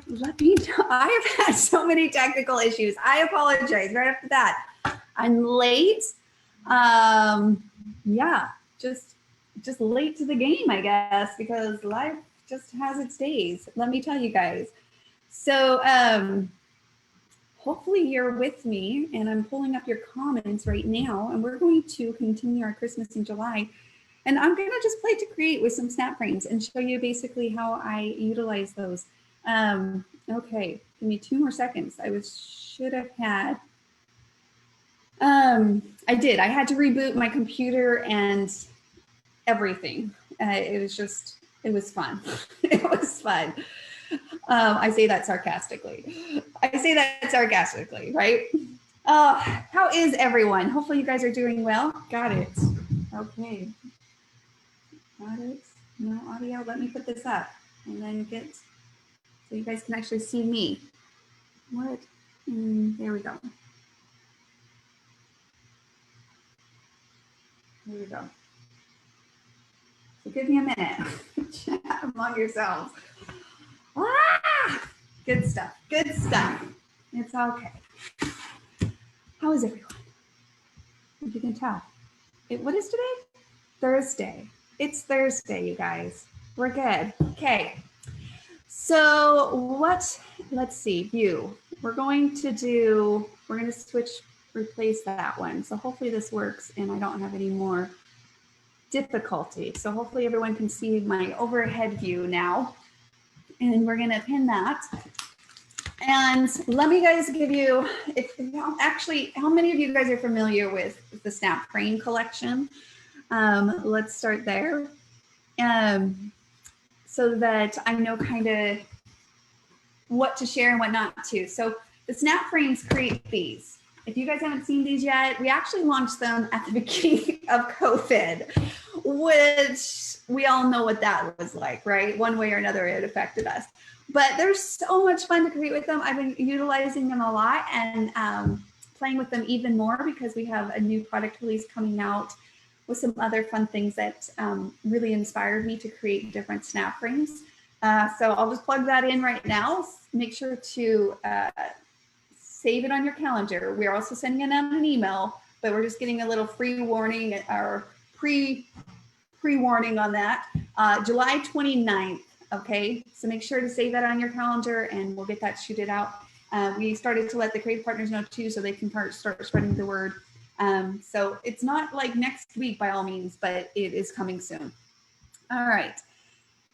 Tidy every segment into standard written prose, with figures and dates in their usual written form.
let me know. I have had so many technical issues. I apologize right after that. I'm late. Yeah, just late to the game, I guess, because life just has its days. Let me tell you guys. So hopefully you're with me, and I'm pulling up your comments right now, and we're going to continue our Christmas in July. And I'm going to just play to create with some snap frames and show you basically how I utilize those. Okay, give me 2 more seconds. Should have had, I did. I had to reboot my computer and everything. It was fun. It was fun. I say that sarcastically. Right? How is everyone? Hopefully you guys are doing well. Got it. Okay. Got it. No audio. Let me put this up and then so you guys can actually see me. What? There we go. There we go. So give me a minute. Chat among yourselves. Ah! Good stuff. Good stuff. It's okay. How is everyone? If you can tell. What is today? Thursday. It's Thursday, you guys. We're good. Okay. So let's see, view. We're going to replace that one. So hopefully this works and I don't have any more difficulty. So hopefully everyone can see my overhead view now. And we're going to pin that. And let me guys give you, actually, how many of you guys are familiar with the Snap Frame collection? Let's start there. So that I know kind of what to share and what not to. So the Snap Frames create these. If you guys haven't seen these yet, we actually launched them at the beginning of COVID, which we all know what that was like, right? One way or another, it affected us. But they're so much fun to create with them. I've been utilizing them a lot and playing with them even more because we have a new product release coming out with some other fun things that really inspired me to create different snap frames. So I'll just plug that in right now. Make sure to save it on your calendar. We're also sending it out an email, but we're just getting a little free warning or pre-warning on that. July 29th, okay? So make sure to save that on your calendar and we'll get that shooted out. We started to let the creative partners know too, so they can start spreading the word. So it's not like next week by all means, but it is coming soon. All right.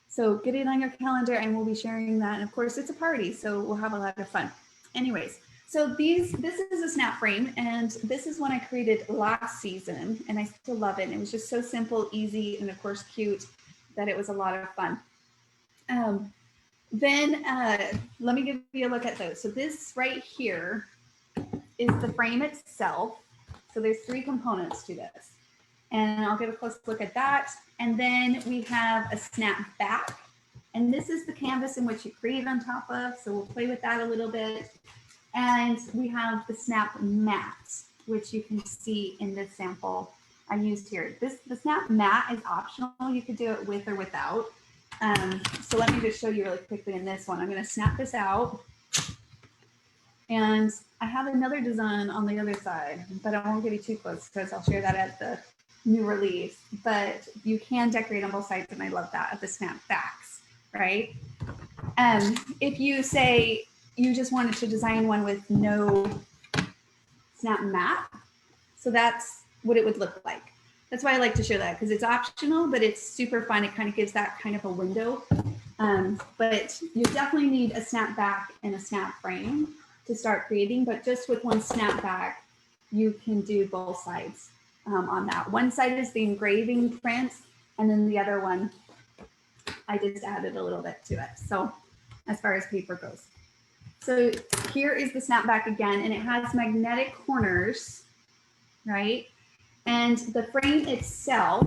So get it on your calendar and we'll be sharing that. And of course it's a party, so we'll have a lot of fun. Anyways, so this is a snap frame and this is one I created last season and I still love it. It was just so simple, easy, and of course cute that it was a lot of fun. Let me give you a look at those. So this right here is the frame itself. So there's 3 components to this. And I'll give a close look at that. And then we have a snap back. And this is the canvas in which you create on top of. So we'll play with that a little bit. And we have the snap mat, which you can see in this sample I used here. The snap mat is optional. You could do it with or without. So let me just show you really quickly in this one. I'm going to snap this out. And I have another design on the other side, but I won't get you too close because I'll share that at the new release. But you can decorate on both sides, and I love that, of the snap backs, right? If you say you just wanted to design one with no snap mat, so that's what it would look like. That's why I like to show that, because it's optional, but it's super fun. It kind of gives that kind of a window. But you definitely need a snap back and a snap frame to start creating, but just with one snap back, you can do both sides on that. One side is the engraving print, and then the other one, I just added a little bit to it. So as far as paper goes. So here is the snap back again, and it has magnetic corners, right? And the frame itself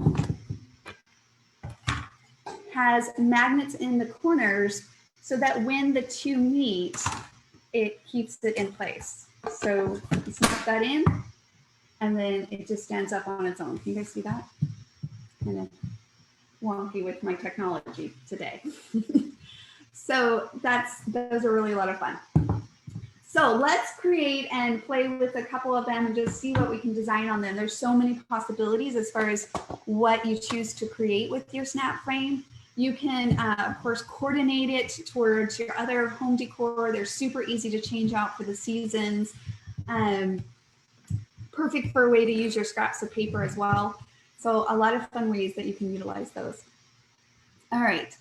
has magnets in the corners so that when the 2 meet, it keeps it in place. So you snap that in, and then it just stands up on its own. Can you guys see that? Kind of wonky with my technology today. So those are really a lot of fun. So let's create and play with a couple of them and just see what we can design on them. There's so many possibilities as far as what you choose to create with your snap frame. You can, of course, coordinate it towards your other home decor. They're super easy to change out for the seasons. Perfect for a way to use your scraps of paper as well. So a lot of fun ways that you can utilize those. All right,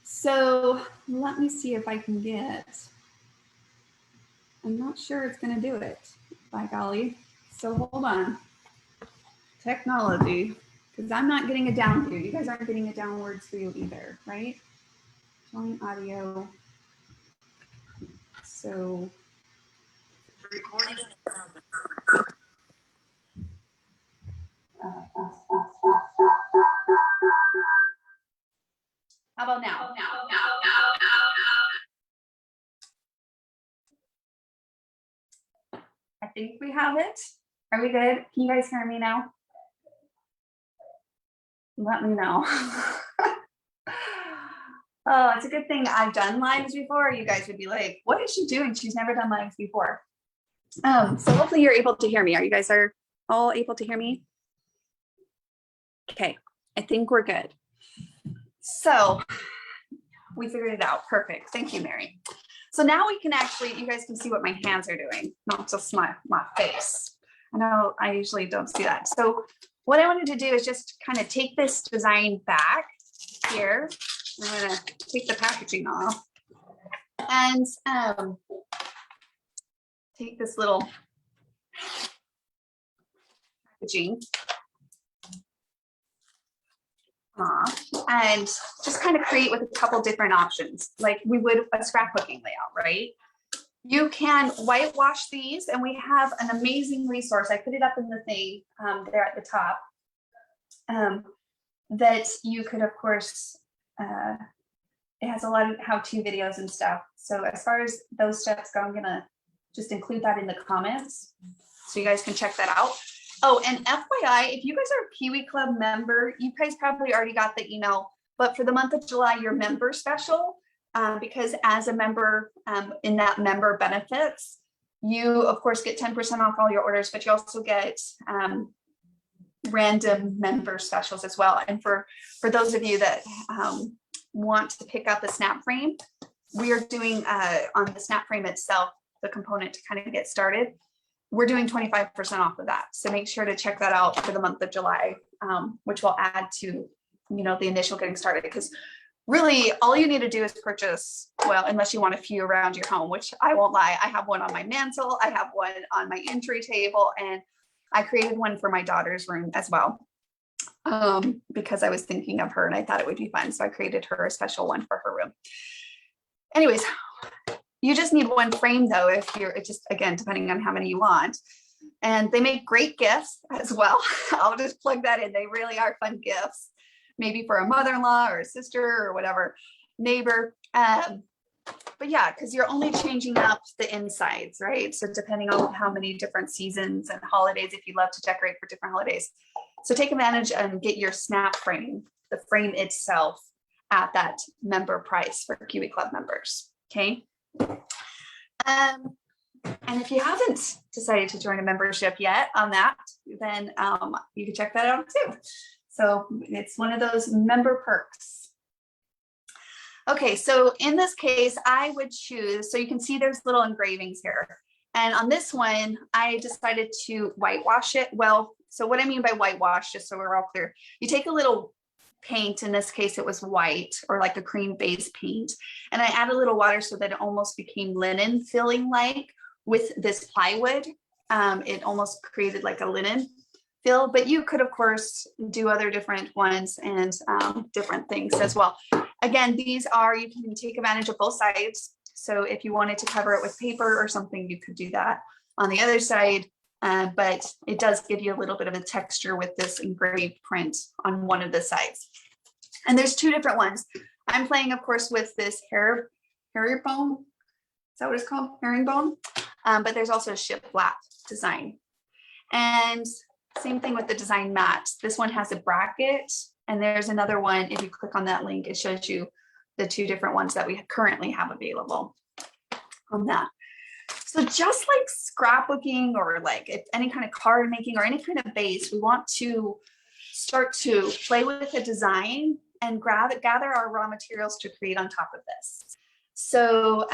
so let me see if I can get, I'm not sure it's gonna do it, by golly. So hold on, technology, because I'm not getting a down view. You guys aren't getting a downwards view either, right? Join audio. So recording. How about now? I think we have it. Are we good? Can you guys hear me now? Let me know. Oh, it's a good thing I've done lives before. You guys would be like, what is she doing? She's never done lives before. So hopefully you're able to hear me. Are you guys all able to hear me? Okay, I think we're good. So we figured it out. Perfect. Thank you, Mary. So now we can actually, you guys can see what my hands are doing, not just my face. I know I usually don't see that. So what I wanted to do is just kind of take this design back here. I'm gonna take the packaging off and take this little packaging and just kind of create with a couple different options, like we would a scrapbooking layout, right? You can whitewash these, and we have an amazing resource. I put it up in the thing there at the top that you could, of course, it has a lot of how-to videos and stuff. So as far as those steps go, I'm gonna just include that in the comments so you guys can check that out. Oh, and FYI, if you guys are a Kiwi Club member, you guys probably already got the email, but for the month of July, your member special, because as a member in that member benefits, you of course get 10% off all your orders, but you also get random member specials as well. And for those of you that want to pick up a snap frame, we are doing on the snap frame itself, the component to kind of get started, we're doing 25% off of that. So make sure to check that out for the month of July, which will add to, the initial getting started. Because really all you need to do is purchase, well, unless you want a few around your home, which I won't lie, I have one on my mantle, I have one on my entry table, and I created one for my daughter's room as well, because I was thinking of her and I thought it would be fun. So I created her a special one for her room. Anyways, you just need one frame though, if you're, it just, again, depending on how many you want. And they make great gifts as well. I'll just plug that in. They really are fun gifts, maybe for a mother-in-law or a sister or whatever, neighbor. But yeah, because you're only changing up the insides, right? So depending on how many different seasons and holidays, if you love to decorate for different holidays. So take advantage and get your snap frame, the frame itself, at that member price for Kiwi Club members, okay? And if you haven't decided to join a membership yet on that, then you can check that out too. So it's one of those member perks. Okay, so in this case, I would choose, so you can see there's little engravings here. And on this one, I decided to whitewash it. Well, so what I mean by whitewash, just so we're all clear, you take a little paint, in this case, it was white or like a cream base paint. And I add a little water so that it almost became linen filling like with this plywood. It almost created like a linen fill, but you could of course do other different ones and different things as well. Again, these are, you can take advantage of both sides. So if you wanted to cover it with paper or something, you could do that on the other side. But it does give you a little bit of a texture with this engraved print on one of the sides. And there's two different ones. I'm playing, of course, with this herringbone. Is that what it's called? Herringbone. But there's also a shiplap design. And same thing with the design mats. This one has a bracket, and there's another one. If you click on that link, it shows you the two different ones that we currently have available on that. So just like scrapbooking or like any kind of card making or any kind of base, we want to start to play with a design and gather our raw materials to create on top of this. So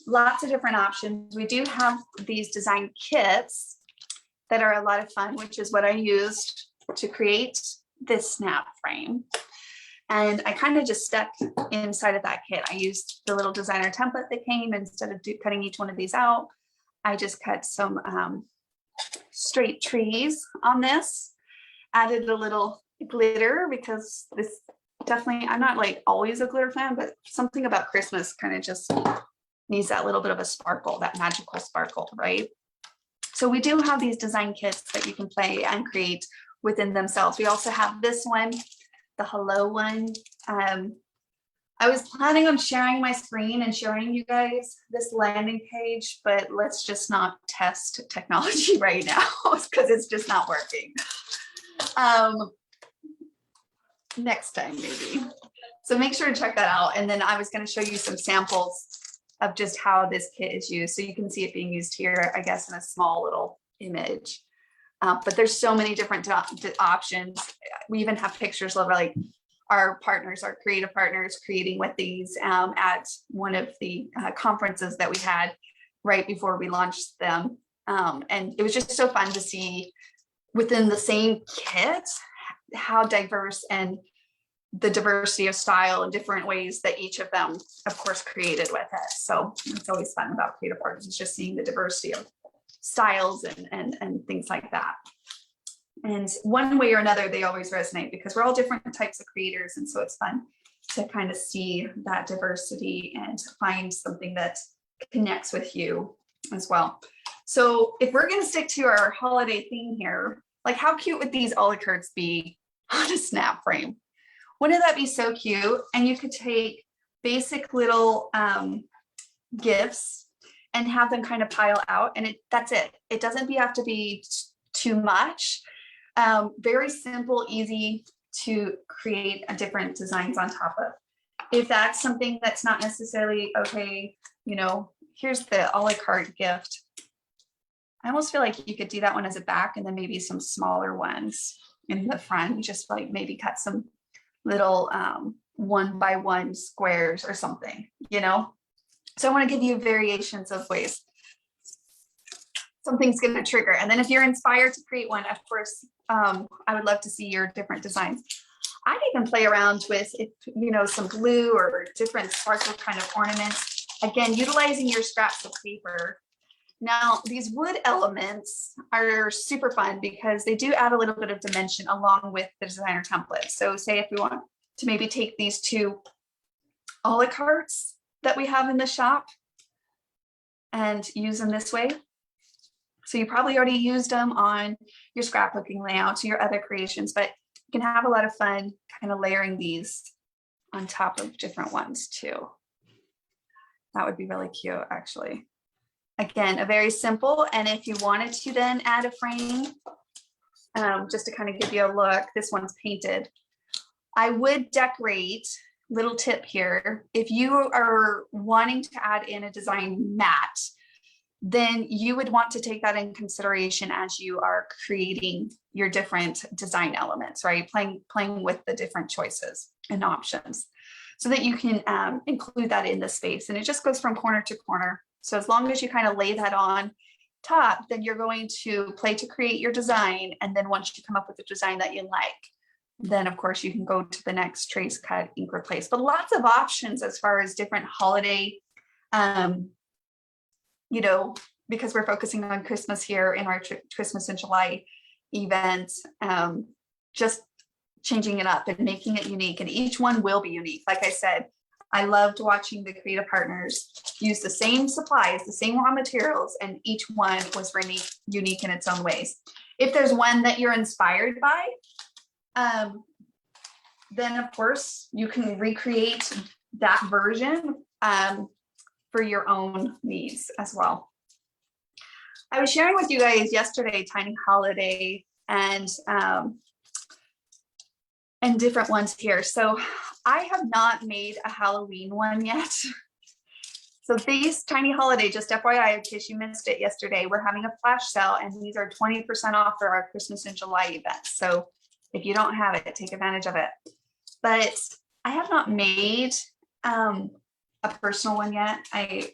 lots of different options. We do have these design kits that are a lot of fun, which is what I used to create this snap frame. And I kind of just stuck inside of that kit. I used the little designer template that came. Instead of cutting each one of these out, I just cut some straight trees on this, added a little glitter because this definitely, I'm not like always a glitter fan, but something about Christmas kind of just needs that little bit of a sparkle, that magical sparkle, right? So we do have these design kits that you can play and create within themselves. We also have this one, the hello one. I was planning on sharing my screen and showing you guys this landing page, but let's just not test technology right now because it's just not working. Next time maybe. So make sure to check that out. And then I was going to show you some samples of just how this kit is used. So you can see it being used here, I guess, in a small little image. But there's so many different options. We even have pictures of like our partners, our creative partners creating with these at one of the conferences that we had right before we launched them. And it was just so fun to see within the same kit how diverse and the diversity of style and different ways that each of them, of course, created with it. So it's always fun about creative partners, is just seeing the diversity of styles and things like that. And one way or another, they always resonate because we're all different types of creators. And so it's fun to kind of see that diversity and find something that connects with you as well. So if we're going to stick to our holiday theme here, like how cute would these a la cartes be on a snap frame? Wouldn't that be so cute? And you could take basic little gifts and have them kind of pile out, and that's it. It doesn't have to be too much. Very simple, easy to create different designs on top of. If that's something that's not necessarily okay, you know, here's the a la carte gift. I almost feel like you could do that one as a back and then maybe some smaller ones in the front, just like maybe cut some little 1x1 squares or something, you know? So I want to give you variations of ways. Something's going to trigger. And then if you're inspired to create one, of course, I would love to see your different designs. I'd even play around with, you know, some glue or different sparkle kind of ornaments. Again, utilizing your scraps of paper. Now, these wood elements are super fun because they do add a little bit of dimension along with the designer template. So say if we want to maybe take these two a la cartes that we have in the shop and use them this way. So you probably already used them on your scrapbooking layouts, your other creations, but you can have a lot of fun kind of layering these on top of different ones too. That would be really cute, actually. Again, a very simple, and if you wanted to then add a frame, just to kind of give you a look, this one's painted. I would decorate, little tip here, if you are wanting to add in a design mat, then you would want to take that in consideration as you are creating your different design elements, right? Playing with the different choices and options so that you can include that in the space. And it just goes from corner to corner. So as long as you kind of lay that on top, then you're going to play to create your design. And then once you come up with a design that you like, then of course you can go to the next trace, cut, ink, replace. But lots of options as far as different holiday, you know, because we're focusing on Christmas here in our Christmas in July event, just changing it up and making it unique. And each one will be unique. Like I said, I loved watching the creative partners use the same supplies, the same raw materials, and each one was really unique in its own ways. If there's one that you're inspired by, then of course you can recreate that version for your own needs as well. I was sharing with you guys yesterday Tiny Holiday and different ones here. So I have not made a Halloween one yet. So these Tiny Holiday, just FYI, in case you missed it yesterday, we're having a flash sale, and these are 20% off for our Christmas in July event. So if you don't have it, take advantage of it. But I have not made a personal one yet. I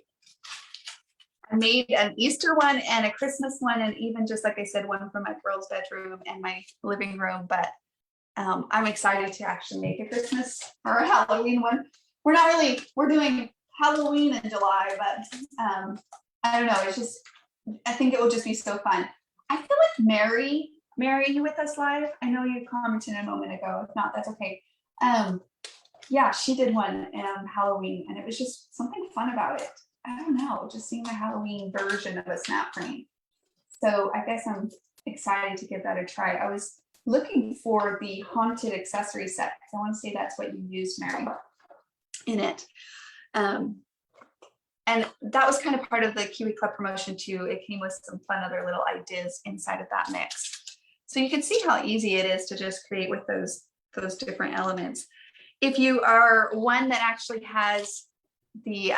made an Easter one and a Christmas one, and even just like I said, one for my girls' bedroom and my living room. But I'm excited to actually make a Christmas or a Halloween one. We're doing Halloween in July, but I don't know. It's just, I think it will just be so fun. I feel like Mary, are you with us live? I know you commented a moment ago. If not, that's okay. Yeah, she did one Halloween, and it was just something fun about it. I don't know, just seeing the Halloween version of a snap frame. So I guess I'm excited to give that a try. I was looking for the haunted accessory set, because I want to say that's what you used, Mary, in it. And that was kind of part of the Kiwi Club promotion too. It came with some fun other little ideas inside of that mix. So you can see how easy it is to just create with those different elements. If you are one that actually has the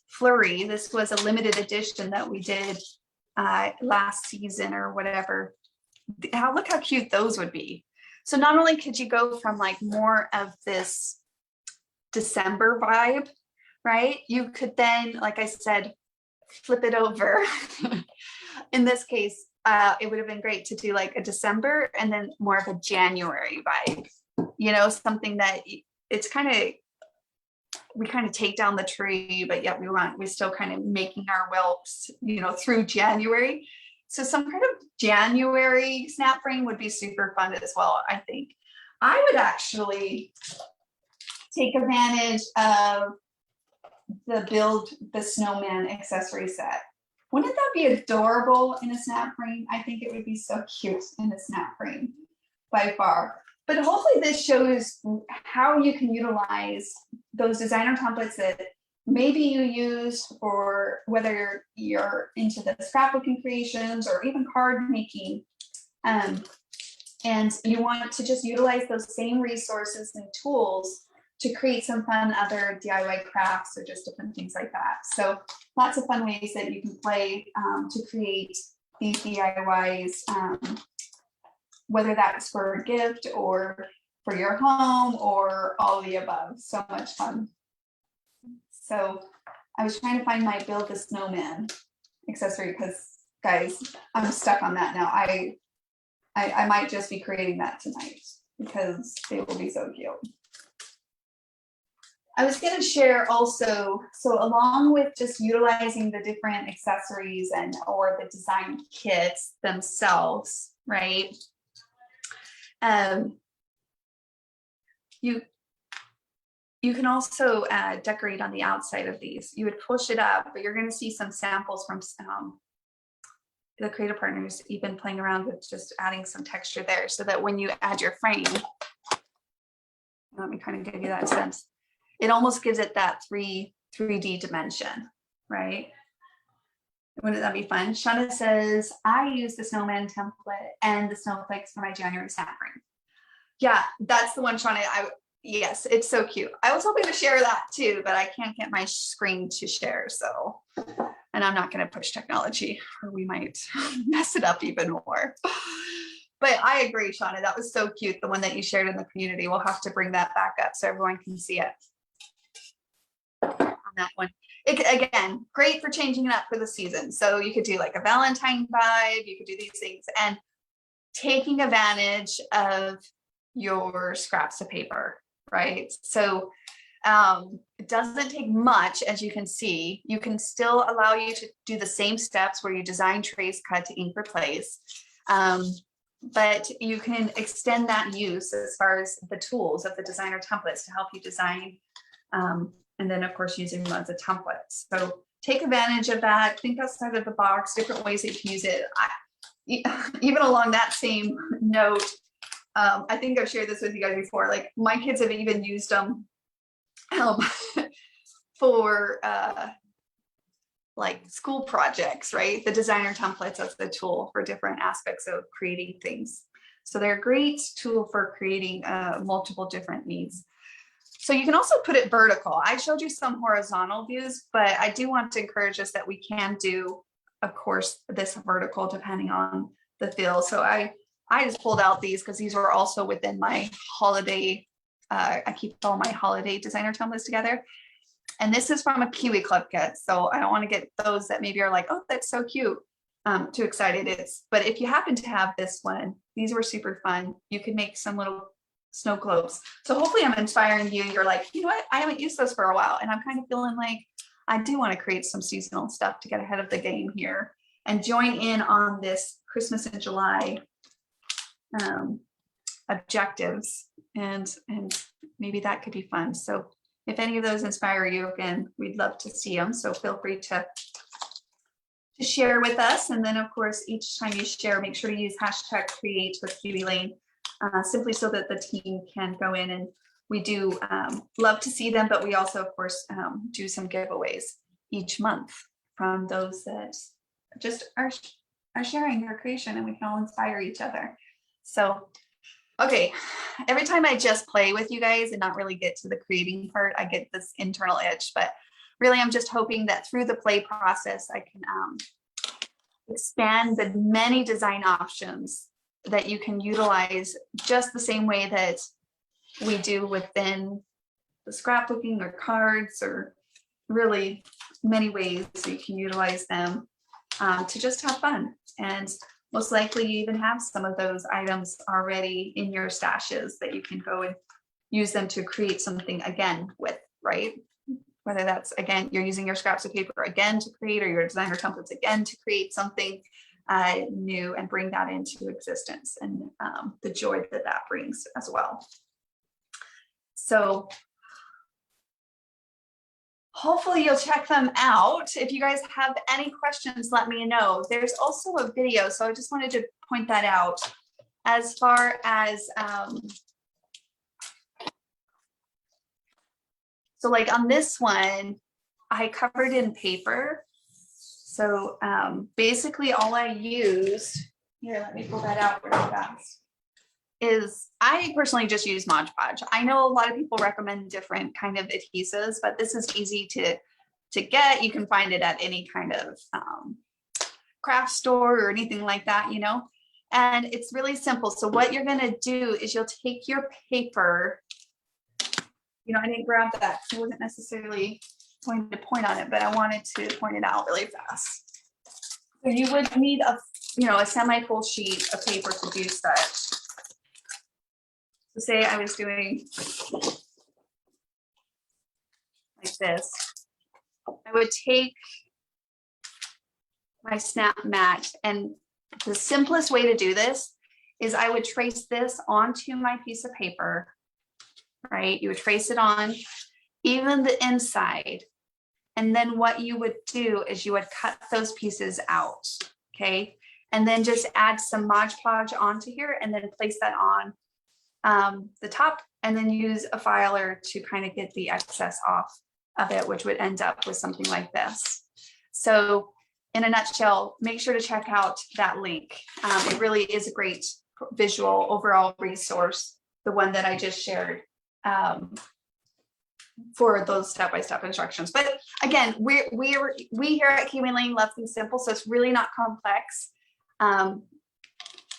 flurry, this was a limited edition that we did last season or whatever. Look how cute those would be. So not only could you go from like more of this December vibe, right? You could then, like I said, flip it over. In this case, it would have been great to do like a December and then more of a January vibe, you know, something that it's kind of, we kind of take down the tree, but yet we still kind of making our whelps, you know, through January. So some kind of January snap frame would be super fun as well, I think. I would actually take advantage of the Build the Snowman accessory set. Wouldn't that be adorable in a snap frame? I think it would be so cute in a snap frame by far. But hopefully this shows how you can utilize those designer templates that maybe you use for whether you're into the scrapbooking creations or even card making. And you want to just utilize those same resources and tools to create some fun other DIY crafts or just different things like that. So lots of fun ways that you can play to create these DIYs, whether that's for a gift or for your home or all of the above. So much fun. So I was trying to find my Build the Snowman accessory because, guys, I'm stuck on that now. I might just be creating that tonight because it will be so cute. I was going to share also, so along with just utilizing the different accessories or the design kits themselves, right? You can also decorate on the outside of these. You would push it up, but you're going to see some samples from the creative partners even playing around with just adding some texture there so that when you add your frame, let me kind of give you that sense. It almost gives it that 3D dimension, right? Wouldn't that be fun? Shauna says, I use the snowman template and the snowflakes for my January snap frame. Yeah, that's the one, Shauna. Yes, it's so cute. I was hoping to share that too, but I can't get my screen to share. So, and I'm not going to push technology or we might mess it up even more. But I agree, Shauna, that was so cute. The one that you shared in the community, we'll have to bring that back up so everyone can see it on that one. Again, great for changing it up for the season. So you could do like a Valentine vibe, you could do these things and taking advantage of your scraps of paper, right? So it doesn't take much, as you can see. You can still allow you to do the same steps where you design, trace, cut to ink, replace. But you can extend that use as far as the tools of the designer templates to help you design. And then of course, using them as a template. So take advantage of that, think outside of the box, different ways that you can use it. Even along that same note, I think I've shared this with you guys before, like my kids have even used them for like school projects, right? The designer templates as the tool for different aspects of creating things. So they're a great tool for creating multiple different needs. So you can also put it vertical. I showed you some horizontal views, but I do want to encourage us that we can do, of course, this vertical depending on the feel. So I just pulled out these because these were also within my holiday. I keep all my holiday designer templates together. And this is from a Kiwi Club kit. So I don't want to get those that maybe are like, oh, that's so cute. Too excited. But if you happen to have this one, these were super fun. You can make some little snow globes. So hopefully I'm inspiring you. You're like, you know what? I haven't used those for a while. And I'm kind of feeling like I do want to create some seasonal stuff to get ahead of the game here and join in on this Christmas in July objectives. And maybe that could be fun. So if any of those inspire you, again, we'd love to see them. So feel free to share with us. And then of course, each time you share, make sure to use hashtag create with Kiwi Lane, simply so that the team can go in, and we do love to see them, but we also of course do some giveaways each month from those that just are sharing their creation, and we can all inspire each other. So, okay, every time I just play with you guys and not really get to the creating part, I get this internal itch, but really, I'm just hoping that through the play process, I can expand the many design options that you can utilize just the same way that we do within the scrapbooking or cards, or really many ways that you can utilize them to just have fun. And most likely you even have some of those items already in your stashes that you can go and use them to create something again with, right? Whether that's, again, you're using your scraps of paper again to create, or your designer templates again to create something new and bring that into existence, and the joy that that brings as well. So hopefully you'll check them out. If you guys have any questions, let me know. There's also a video, so I just wanted to point that out. As far as so like on this one, I covered in paper. So basically all I used, here, let me pull that out really fast, is I personally just use Mod Podge. I know a lot of people recommend different kind of adhesives, but this is easy to get. You can find it at any kind of craft store or anything like that, you know, and it's really simple. So what you're gonna do is you'll take your paper, you know, I didn't grab that because I wasn't necessarily going to point on it, but I wanted to point it out really fast. So you would need a semi-full sheet of paper to do such. So say I was doing like this, I would take my snap mat, and the simplest way to do this is I would trace this onto my piece of paper, right? You would trace it on, even the inside. And then what you would do is you would cut those pieces out, okay? And then just add some Mod Podge onto here, and then place that on the top, and then use a filer to kind of get the excess off of it, which would end up with something like this. So in a nutshell, make sure to check out that link. It really is a great visual overall resource, the one that I just shared, for those step-by-step instructions. But again, we here at Kiwi Lane love things simple, so it's really not complex.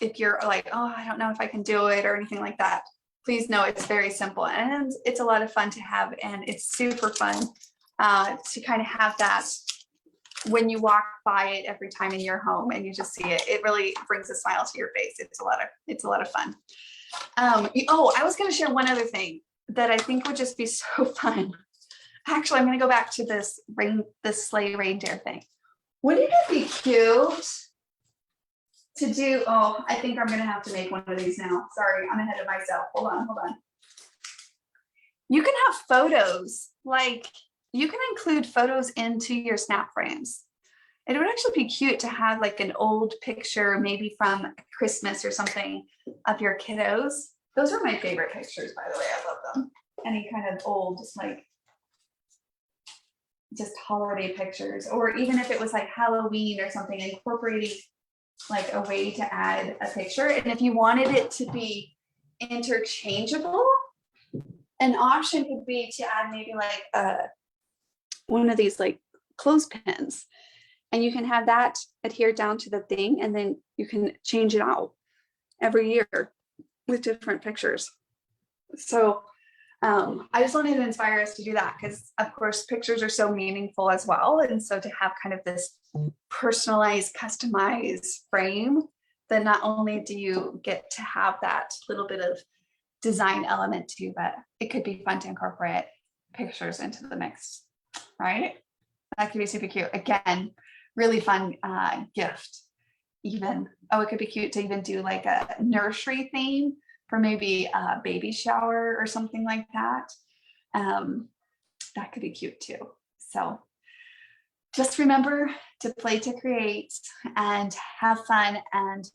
If you're like, oh, I don't know if I can do it or anything like that, please know it's very simple, and it's a lot of fun to have, and it's super fun to kind of have that when you walk by it every time in your home and you just see it. It really brings a smile to your face. It's a lot of fun. Oh, I was going to share one other thing that I think would just be so fun. Actually, I'm going to go back to this sleigh reindeer thing. Wouldn't it be cute to do? Oh, I think I'm going to have to make one of these now. Sorry, I'm ahead of myself. Hold on. You can have photos, like you can include photos into your snap frames. It would actually be cute to have like an old picture, maybe from Christmas or something, of your kiddos. Those are my favorite pictures, by the way. I love them. Any kind of old, just holiday pictures, or even if it was like Halloween or something, incorporating like a way to add a picture. And if you wanted it to be interchangeable, an option could be to add maybe like one of these like clothespins, and you can have that adhere down to the thing, and then you can change it out every year with different pictures. So I just wanted to inspire us to do that, because of course pictures are so meaningful as well. And so to have kind of this personalized, customized frame, then not only do you get to have that little bit of design element too, but it could be fun to incorporate pictures into the mix, right? That could be super cute. Again, really fun gift. Even, oh, it could be cute to even do like a nursery theme for maybe a baby shower or something like that. That could be cute too. So just remember to play to create and have fun. And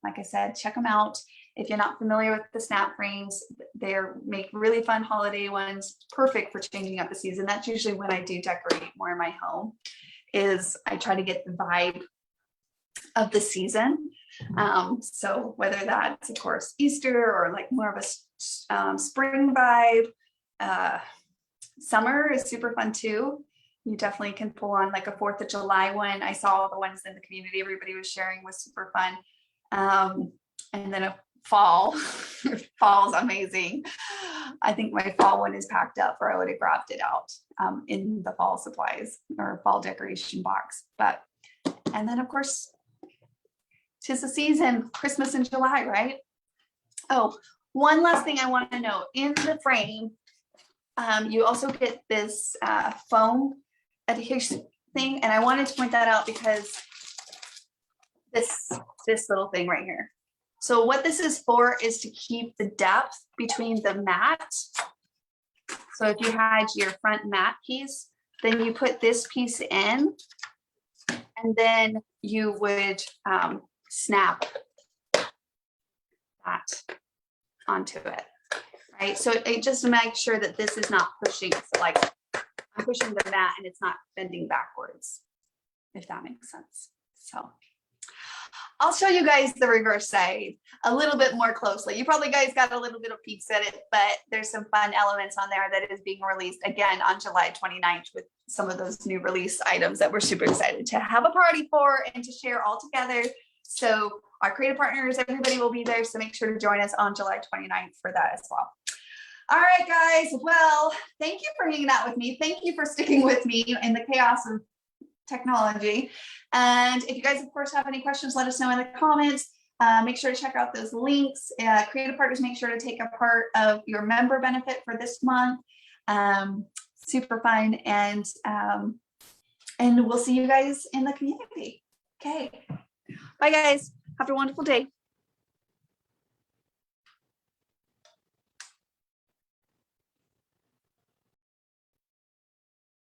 like I said, check them out. If you're not familiar with the snap frames, they make really fun holiday ones, perfect for changing up the season. That's usually when I do decorate more in my home, is I try to get the vibe of the season. So whether that's of course Easter or like more of a spring vibe, summer is super fun too. You definitely can pull on like a 4th of July one. I saw all the ones in the community everybody was sharing, was super fun. And then a fall, fall's amazing. I think my fall one is packed up, or I would have grabbed it out in the fall supplies or fall decoration box. But, and then of course, 'tis the season, Christmas in July, right? Oh, one last thing I want to note, in the frame, you also get this foam adhesion thing. And I wanted to point that out because this little thing right here. So what this is for is to keep the depth between the mat. So if you had your front mat piece, then you put this piece in, and then you would snap that onto it, right? So it just to make sure that this is not pushing. So like I'm pushing the mat and it's not bending backwards, if that makes sense. So I'll show you guys the reverse side a little bit more closely. You probably guys got a little bit of peeks at it, but there's some fun elements on there that is being released again on July 29th with some of those new release items that we're super excited to have a party for and to share all together. So our creative partners, everybody will be there. So make sure to join us on July 29th for that as well. All right, guys. Well, thank you for hanging out with me. Thank you for sticking with me in the chaos of technology. And if you guys, of course, have any questions, let us know in the comments. Make sure to check out those links. Creative partners, make sure to take a part of your member benefit for this month. Super fun. And we'll see you guys in the community. Okay. Bye, guys. Have a wonderful day.